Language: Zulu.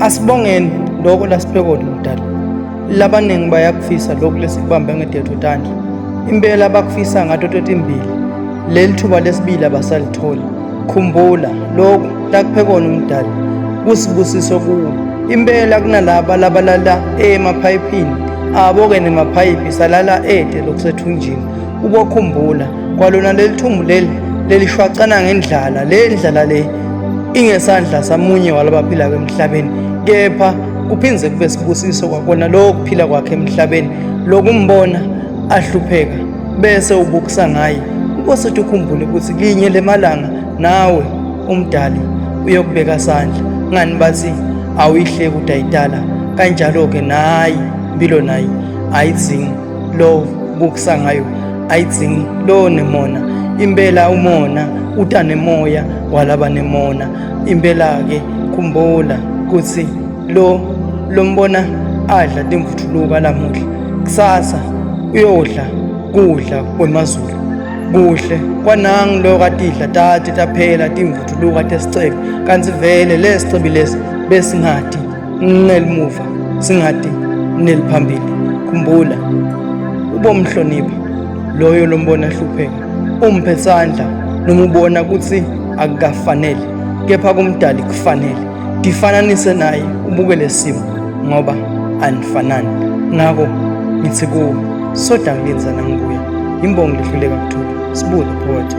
Asibongeni lokho lasibhekona umdala. Labaningi bayakufisa lokhu lesikubambe ngedethu tandla. Impela bakufisa ngato totimbili. Leli thuba lesibili abasalithola. Khumbula lokhu lakuphekona umdala. Kusibusiso kuwo. Impela kunalaba labalala emaphayiphini. Abo-ke nemaphayiphi salala lokusethunjini. Ubokhumbula kwalona leli thumbu leli shwacana ngendlala. Le ndlala le ingesandla samunye walabaphila emhlabeni. Kepha kuphindze kube sibusiso kwakona lokuphila kwakhe emhlabeni. Lokumbona ahlupheka bese ubukisa ngaye. Ukosethi ukhumbule ukuthi linye lemalanga nawe umdali uyokubeka sandla. Ngani bathi awuyihleki udayidala kanjalo-ke nayi impilo nayi ayidzingi lo bukisa ngayo, ayidzingi lo nemona. Impela umona utanemoya walaba nemona. Impela-ke khumbula ukuthi lo mbona adla timvuthuluka lamuhla, kusasa uyodla kudla kwemazulu. Kuhle kwanangi lo katidla tati taphela timvuthuluka tesicebe, kanti vele lesicibi lesi besingadi nelimuva singadi neliphambili. Khumbula ubomhlonipha loyo lombona hlupheka, umphe sandla noma ubona ukuthi akukafanele, kepha kumdali kufanele. Difananise naye ubukele simo ngoba anifanani. Ngako ngithi kuwe soda kulenzana nguye. Imbongi lihluleka kuthula. Sibuke phakathi.